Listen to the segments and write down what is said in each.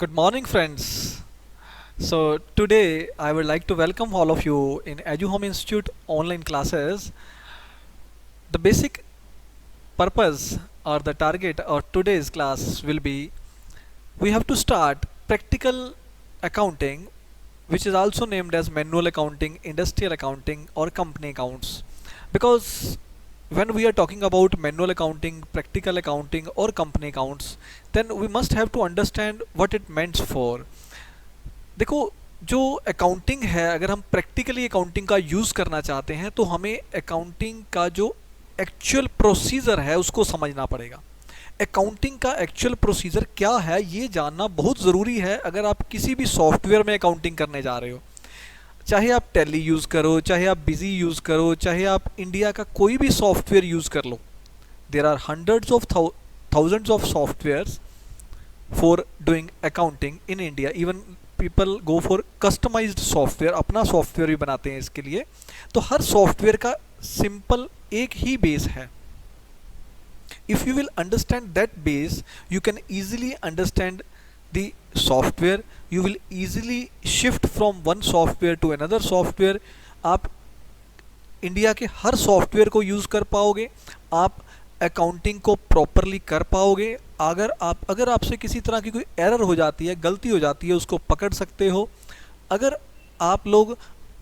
Good morning, friends. So, today I would like to welcome all of you in EduHome Institute online classes. The basic purpose or the target of today's class will be we have to start practical accounting, which is also named as manual accounting, industrial accounting, or company accounts. Because when we are talking about manual accounting, practical accounting, or company accounts, then we must have to understand what it meant for. देखो, जो accounting है, अगर हम practically accounting का use करना चाहते हैं तो हमें अकाउंटिंग का जो एक्चुअल प्रोसीजर है उसको समझना पड़ेगा। अकाउंटिंग का एक्चुअल प्रोसीजर क्या है ये जानना बहुत ज़रूरी है अगर आप किसी भी सॉफ्टवेयर में अकाउंटिंग करने जा रहे हो। चाहे आप टैली यूज़ करो, चाहे आप बिजी यूज़ करो, चाहे आप इंडिया का कोई भी सॉफ्टवेयर यूज़ कर लो, there are hundreds of thousands of softwares for doing accounting in India. Even people go for customised software, अपना सॉफ्टवेयर भी बनाते हैं इसके लिए। तो हर सॉफ्टवेयर का सिंपल एक ही बेस है। If you will understand that base, you can easily understand the software, you will easily shift from one software to another software. आप इंडिया के हर सॉफ्टवेयर को यूज़ कर पाओगे, आप अकाउंटिंग को प्रॉपरली कर पाओगे। अगर आपसे किसी तरह की कोई एरर हो जाती है, गलती हो जाती है, उसको पकड़ सकते हो। अगर आप लोग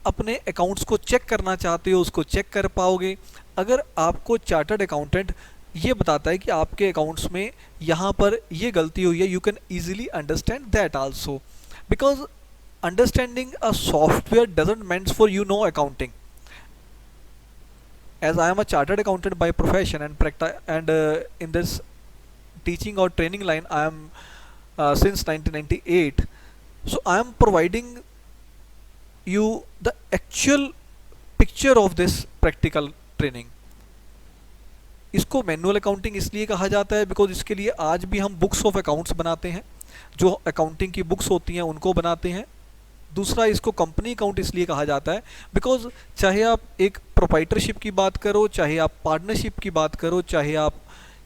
अपने अकाउंट्स को चेक करना चाहते हो, उसको चेक कर पाओगे। अगर आपको चार्टर्ड अकाउंटेंट ये बताता है कि आपके अकाउंट्स में यहाँ पर ये गलती हुई है, you can easily understand that also, because understanding a software doesn't means for you know accounting. As I am a chartered accountant by profession and in this teaching or training line I am since 1998, so I am providing you the actual picture of this practical training. इसको manual accounting इसलिए कहा जाता है because इसके लिए आज भी हम बुक्स ऑफ अकाउंट्स बनाते हैं, जो अकाउंटिंग की बुक्स होती हैं उनको बनाते हैं। दूसरा, इसको कंपनी अकाउंट इसलिए कहा जाता है बिकॉज चाहे आप एक प्रोप्राइटरशिप की बात करो, चाहे आप पार्टनरशिप की बात करो, चाहे आप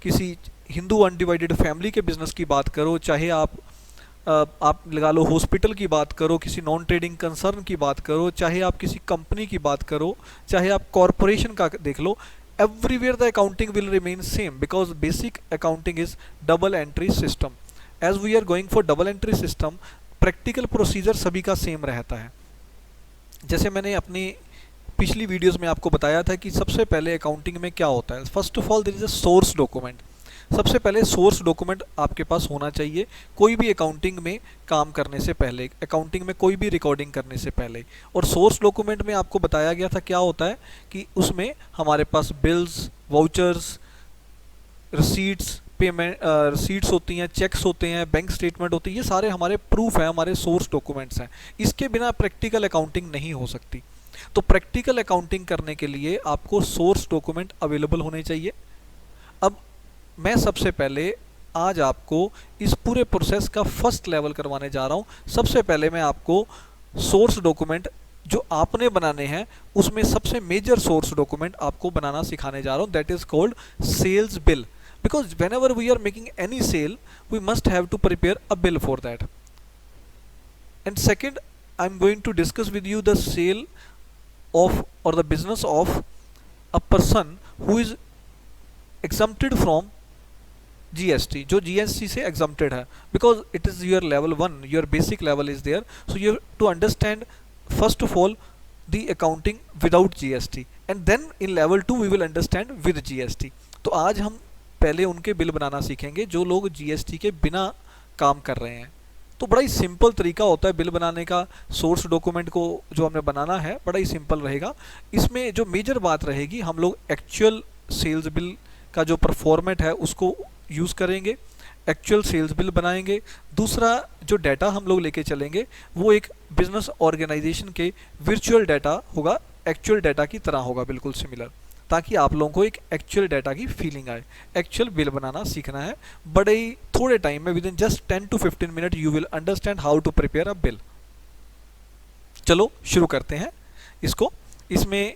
किसी हिंदू अनडिवाइडेड फैमिली के बिजनेस की बात करो, चाहे आप लगा लो हॉस्पिटल की बात करो, किसी नॉन ट्रेडिंग कंसर्न की बात करो, चाहे आप किसी कंपनी की बात करो, चाहे आप कॉरपोरेशन का देख लो, everywhere the accounting will remain same because basic accounting is double entry system. As we are going for double entry system, practical procedure सभी का सेम रहता है। जैसे मैंने अपनी पिछली वीडियोस में आपको बताया था कि सबसे पहले अकाउंटिंग में क्या होता है। First of all there is a source document. सबसे पहले सोर्स डॉक्यूमेंट आपके पास होना चाहिए कोई भी अकाउंटिंग में काम करने से पहले, अकाउंटिंग में कोई भी रिकॉर्डिंग करने से पहले। और सोर्स डॉक्यूमेंट में आपको बताया गया था क्या होता है कि उसमें हमारे पास bills, vouchers, receipts, payment receipts होती हैं, चेक्स होते हैं, बैंक स्टेटमेंट होती है, ये सारे हमारे प्रूफ हैं, हमारे सोर्स डॉक्यूमेंट्स हैं। इसके बिना प्रैक्टिकल अकाउंटिंग नहीं हो सकती। तो प्रैक्टिकल अकाउंटिंग करने के लिए आपको सोर्स डॉक्यूमेंट अवेलेबल होने चाहिए। अब मैं सबसे पहले आज आपको इस पूरे प्रोसेस का फर्स्ट लेवल करवाने जा रहा हूँ। सबसे पहले मैं आपको सोर्स डॉक्यूमेंट जो आपने बनाने हैं उसमें सबसे मेजर सोर्स डॉक्यूमेंट आपको बनाना सिखाने जा रहा हूँ, that is called sales bill. Because whenever we are making any sale, we must have to prepare a bill for that. And second, I'm going to discuss with you the sale of or the business of a person who is exempted from GST, जो GST से exempted है, because it is your level 1, your basic level is there, so you have to understand first of all the accounting without GST and then in level 2 we will understand with GST. तो आज हम पहले उनके bill बनाना सीखेंगे जो लोग GST के बिना काम कर रहे हैं। तो बड़ा ही सिंपल तरीका होता है बिल बनाने का। सोर्स डॉक्यूमेंट को जो हमें बनाना है बड़ा ही सिंपल रहेगा। इसमें जो मेजर बात रहेगी, हम लोग एक्चुअल सेल्स बिल का जो परफॉर्मेट है उसको यूज़ करेंगे, एक्चुअल सेल्स बिल बनाएंगे। दूसरा, जो डाटा हम लोग लेके चलेंगे वो एक बिजनेस ऑर्गेनाइजेशन के वर्चुअल डाटा होगा, एक्चुअल डाटा की तरह होगा, बिल्कुल सिमिलर, ताकि आप लोगों को एक एक्चुअल डाटा की फीलिंग आए। एक्चुअल बिल बनाना सीखना है बड़े ही थोड़े टाइम में, within just 10 to 15 minute you will understand how to prepare a bill. चलो शुरू करते हैं इसको। इसमें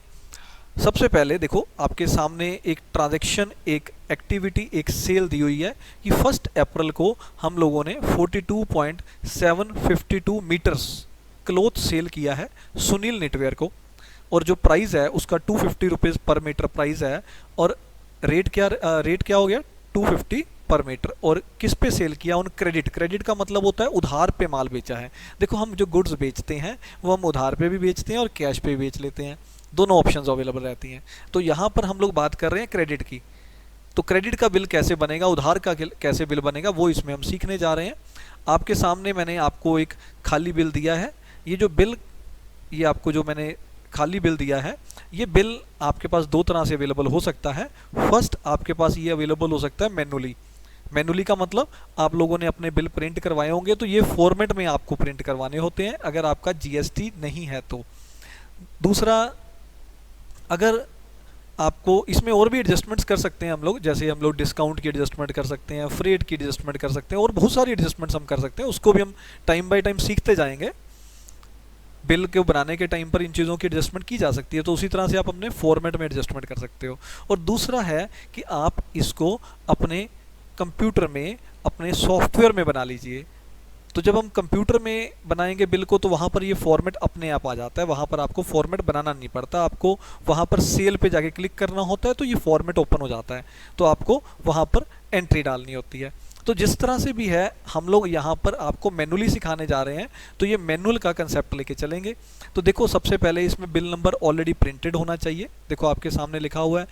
सबसे पहले देखो आपके सामने एक ट्रांजैक्शन, एक एक्टिविटी, एक सेल दी हुई है कि 1 अप्रैल को हम लोगों ने 42.752 मीटर्स क्लोथ सेल किया है सुनील निटवेयर को, और जो प्राइस है उसका 250 रुपीज़ पर मीटर प्राइस है, और रेट क्या हो गया 250 पर मीटर। और किस पे सेल किया, ऑन क्रेडिट। क्रेडिट का मतलब होता है उधार पे माल बेचा है। देखो हम जो गुड्स बेचते हैं वो हम उधार पे भी बेचते हैं और कैश पे भी बेच लेते हैं, दोनों ऑप्शंस अवेलेबल रहती हैं। तो यहाँ पर हम लोग बात कर रहे हैं क्रेडिट की। तो क्रेडिट का बिल कैसे बनेगा, उधार का कैसे बिल बनेगा, वो इसमें हम सीखने जा रहे हैं। आपके सामने मैंने आपको एक खाली बिल दिया है। ये जो बिल, ये आपको जो मैंने खाली बिल दिया है, ये बिल आपके पास दो तरह से अवेलेबल हो सकता है। फर्स्ट आपके पास ये अवेलेबल हो सकता है मैनुअली। मैनुअली का मतलब आप लोगों ने अपने बिल प्रिंट करवाए होंगे, तो ये फॉर्मेट में आपको प्रिंट करवाने होते हैं अगर आपका जीएसटी नहीं है तो। दूसरा, अगर आपको इसमें और भी एडजस्टमेंट्स कर सकते हैं हम लोग, जैसे हम लोग डिस्काउंट की एडजस्टमेंट कर सकते हैं, फ्रेट की एडजस्टमेंट कर सकते हैं, और बहुत सारी एडजस्टमेंट्स हम कर सकते हैं। उसको भी हम टाइम बाय टाइम सीखते जाएंगे। बिल के बनाने के टाइम पर इन चीज़ों की एडजस्टमेंट की जा सकती है, तो उसी तरह से आप अपने फॉर्मेट में एडजस्टमेंट कर सकते हो। और दूसरा है कि आप इसको अपने कंप्यूटर में, अपने सॉफ्टवेयर में बना लीजिए। तो जब हम कंप्यूटर में बनाएंगे बिल को, तो वहाँ पर ये फॉर्मेट अपने आप आ जाता है, वहाँ पर आपको फॉर्मेट बनाना नहीं पड़ता। आपको वहाँ पर सेल पे जाके क्लिक करना होता है, तो ये फॉर्मेट ओपन हो जाता है, तो आपको वहाँ पर एंट्री डालनी होती है। तो जिस तरह से भी है, हम लोग यहाँ पर आपको मैनुअली सिखाने जा रहे हैं, तो ये मैनुअल का कंसेप्ट लेके चलेंगे। तो देखो सबसे पहले इसमें बिल नंबर ऑलरेडी प्रिंटेड होना चाहिए। देखो आपके सामने लिखा हुआ है,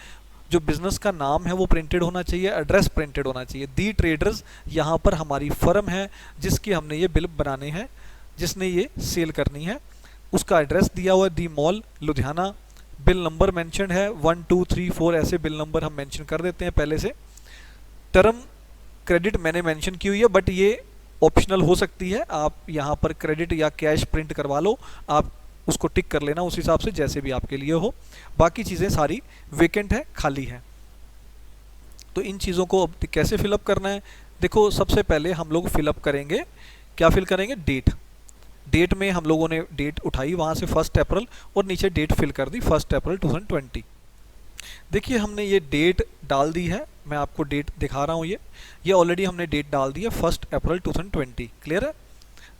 जो बिजनेस का नाम है वो प्रिंटेड होना चाहिए, एड्रेस प्रिंटेड होना चाहिए। दी ट्रेडर्स यहाँ पर हमारी फर्म है जिसकी हमने ये बिल बनाने हैं, जिसने ये सेल करनी है, उसका एड्रेस दिया हुआ है दी mall Ludhiana. Bill number mention है 1 2 3 4, ऐसे बिल नंबर हम मेंशन कर देते हैं पहले से। टर्म क्रेडिट मैंने मेंशन की हुई है, बट ये ऑप्शनल हो सकती है। आप यहाँ पर क्रेडिट या कैश प्रिंट करवा लो, आप उसको टिक कर लेना उस हिसाब से, जैसे भी आपके लिए हो। बाकी चीज़ें सारी वेकेंट है, खाली है। तो इन चीज़ों को अब कैसे फिलअप करना है, देखो सबसे पहले हम लोग फिलअप करेंगे, क्या फिल करेंगे, डेट। डेट में हम लोगों ने डेट उठाई वहाँ से 1 अप्रैल, और नीचे डेट फिल कर दी 1 अप्रैल 2020। देखिए हमने ये डेट डाल दी है, मैं आपको डेट दिखा रहा हूँ। ये ऑलरेडी हमने डेट डाल दी है 1 अप्रैल 2020। क्लियर है।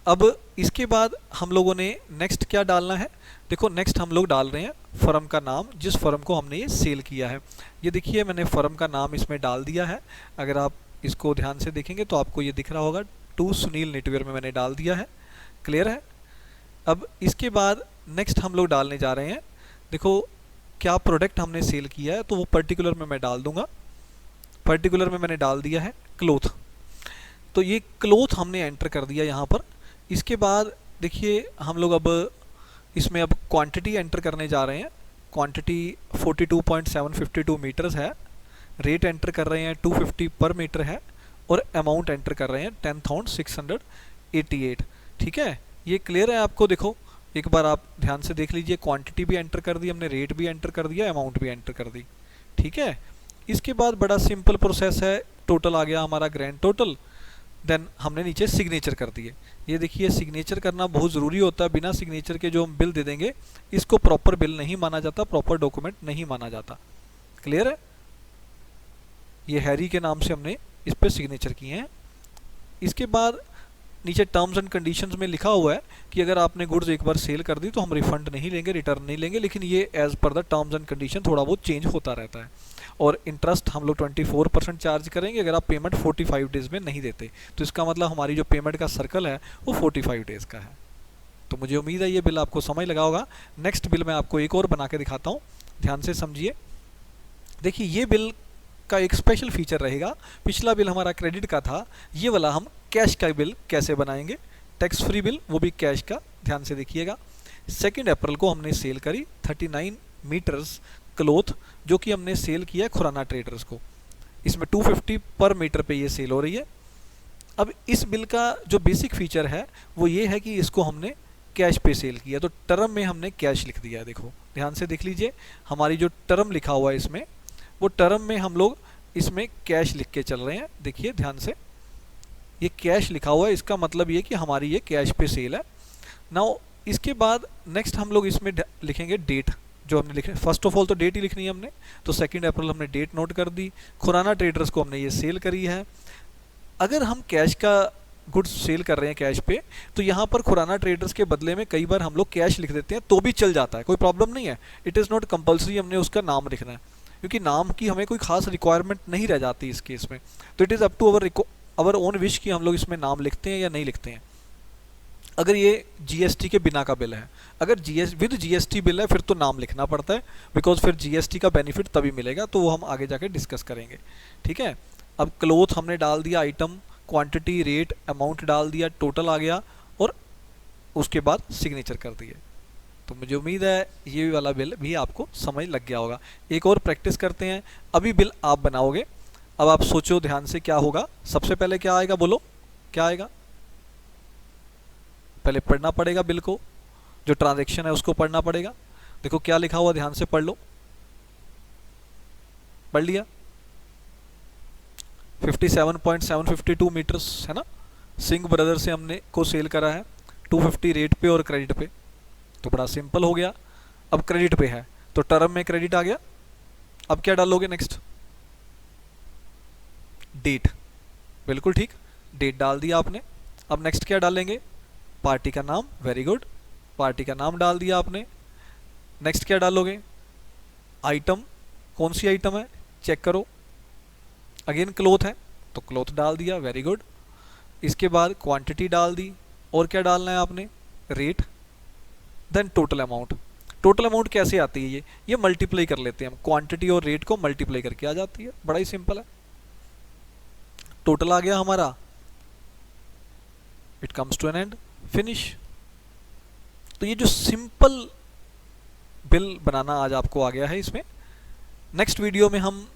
अब इसके बाद हम लोगों ने नेक्स्ट क्या डालना है, देखो नेक्स्ट हम लोग डाल रहे हैं फर्म का नाम, जिस फर्म को हमने ये सेल किया है। ये देखिए मैंने फर्म का नाम इसमें डाल दिया है। अगर आप इसको ध्यान से देखेंगे तो आपको ये दिख रहा होगा, टू सुनील निटवेयर में मैंने डाल दिया है। क्लियर है। अब इसके बाद नेक्स्ट हम लोग डालने जा रहे हैं, देखो क्या प्रोडक्ट हमने सेल किया है, तो वो पर्टिकुलर में मैं डाल दूंगा। पर्टिकुलर में मैंने डाल दिया है क्लोथ। तो ये क्लोथ हमने एंटर कर दिया यहाँ पर। इसके बाद देखिए हम लोग अब इसमें अब क्वांटिटी एंटर करने जा रहे हैं। क्वांटिटी 42.752 मीटर्स है। रेट एंटर कर रहे हैं 250 पर मीटर है, और अमाउंट एंटर कर रहे हैं 10,688। ठीक है, ये क्लियर है आपको। देखो एक बार आप ध्यान से देख लीजिए, क्वांटिटी भी एंटर कर दी हमने, रेट भी एंटर कर दिया, अमाउंट भी एंटर कर दी। ठीक है, इसके बाद बड़ा सिंपल प्रोसेस है, टोटल आ गया हमारा ग्रैंड टोटल। देन हमने नीचे सिग्नेचर कर दिए। ये देखिए सिग्नेचर करना बहुत ज़रूरी होता है, बिना सिग्नेचर के जो हम बिल दे देंगे इसको प्रॉपर बिल नहीं माना जाता, प्रॉपर डॉक्यूमेंट नहीं माना जाता। क्लियर है। ये हैरी के नाम से हमने इस पर सिग्नेचर किए हैं। इसके बाद नीचे टर्म्स एंड कंडीशंस में लिखा हुआ है कि अगर आपने गुड्स एक बार सेल कर दी तो हम रिफंड नहीं लेंगे, रिटर्न नहीं लेंगे, लेकिन ये as per the terms and condition थोड़ा बहुत चेंज होता रहता है। और इंटरेस्ट हम लोग 24% चार्ज करेंगे अगर आप पेमेंट 45 डेज़ में नहीं देते। तो इसका मतलब हमारी जो पेमेंट का सर्कल है वो 45 डेज़ का है। तो मुझे उम्मीद है ये बिल आपको समझ लगा होगा। नेक्स्ट बिल मैं आपको एक और बना के दिखाता हूँ, ध्यान से समझिए। देखिए ये बिल का एक स्पेशल फीचर रहेगा। पिछला बिल हमारा क्रेडिट का था, ये वाला हम कैश का बिल कैसे बनाएंगे, टैक्स फ्री बिल, वो भी कैश का। ध्यान से देखिएगा। 2 अप्रैल को हमने सेल करी 39 मीटर्स क्लोथ, जो कि हमने सेल किया खुराना ट्रेडर्स को। इसमें 250 पर मीटर पे ये सेल हो रही है। अब इस बिल का जो बेसिक फीचर है वो ये है कि इसको हमने कैश पे सेल किया, तो टर्म में हमने कैश लिख दिया है। देखो ध्यान से देख लीजिए, हमारी जो टर्म लिखा हुआ है इसमें, वो टर्म में हम लोग इसमें कैश लिख के चल रहे हैं। देखिए ध्यान से, ये कैश लिखा हुआ है, इसका मतलब ये कि हमारी ये कैश पे सेल है। नाउ इसके बाद नेक्स्ट हम लोग इसमें लिखेंगे डेट। जो हमने लिखे, फर्स्ट ऑफ ऑल तो डेट ही लिखनी है हमने, तो 2 अप्रैल हमने डेट नोट कर दी। खुराना ट्रेडर्स को हमने ये सेल करी है। अगर हम कैश का गुड्स सेल कर रहे हैं कैश पे, तो यहाँ पर खुराना ट्रेडर्स के बदले में कई बार हम लोग कैश लिख देते हैं तो भी चल जाता है, कोई प्रॉब्लम नहीं है। इट इज़ नॉट कंपल्सरी हमने उसका नाम लिखना है, क्योंकि नाम की हमें कोई खास रिक्वायरमेंट नहीं रह जाती इस केस में। तो it is up to our own wish कि हम लोग इसमें नाम लिखते हैं या नहीं लिखते हैं। अगर ये जीएसटी के बिना का बिल है, अगर विद जीएसटी बिल है फिर तो नाम लिखना पड़ता है, बिकॉज फिर जीएसटी का बेनिफिट तभी मिलेगा, तो वो हम आगे जाके डिस्कस करेंगे। ठीक है, अब क्लोथ हमने डाल दिया, आइटम, क्वांटिटी, रेट, अमाउंट डाल दिया, टोटल आ गया, और उसके बाद सिग्नेचर कर दिए। तो मुझे उम्मीद है ये वाला बिल भी आपको समझ लग गया होगा। एक और प्रैक्टिस करते हैं, अभी बिल आप बनाओगे। अब आप सोचो ध्यान से क्या होगा। सबसे पहले क्या आएगा, बोलो क्या आएगा? पहले पढ़ना पड़ेगा बिल को, जो ट्रांजैक्शन है उसको पढ़ना पड़ेगा। देखो क्या लिखा हुआ, ध्यान से पढ़ लो। पढ़ लिया? 57.752 मीटर्स है ना, सिंह ब्रदर से हमने को सेल करा है 250 रेट पे और क्रेडिट पे। तो बड़ा सिंपल हो गया। अब क्रेडिट पे है तो टर्म में क्रेडिट आ गया। अब क्या डालोगे नेक्स्ट? डेट, बिल्कुल ठीक, डेट डाल दिया आपने। अब नेक्स्ट क्या डालेंगे? पार्टी का नाम, वेरी गुड, पार्टी का नाम डाल दिया आपने। नेक्स्ट क्या डालोगे? आइटम, कौन सी आइटम है चेक करो। अगेन क्लोथ है तो क्लोथ डाल दिया, वेरी गुड। इसके बाद क्वांटिटी डाल दी, और क्या डालना है आपने? Rate, then total amount. Total amount कैसे आती है? ये मल्टीप्लाई कर लेते हैं हम, क्वांटिटी और रेट को मल्टीप्लाई करके आ जाती है, बड़ा ही सिंपल है। टोटल आ गया हमारा, it comes to an end, finish. तो ये जो सिंपल बिल बनाना आज आपको आ गया है इसमें। नेक्स्ट वीडियो में हम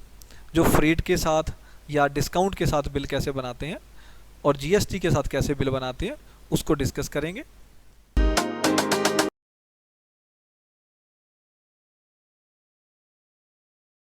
जो फ्रेट के साथ या डिस्काउंट के साथ बिल कैसे बनाते हैं और जीएसटी के साथ कैसे बिल बनाते हैं उसको डिस्कस करेंगे।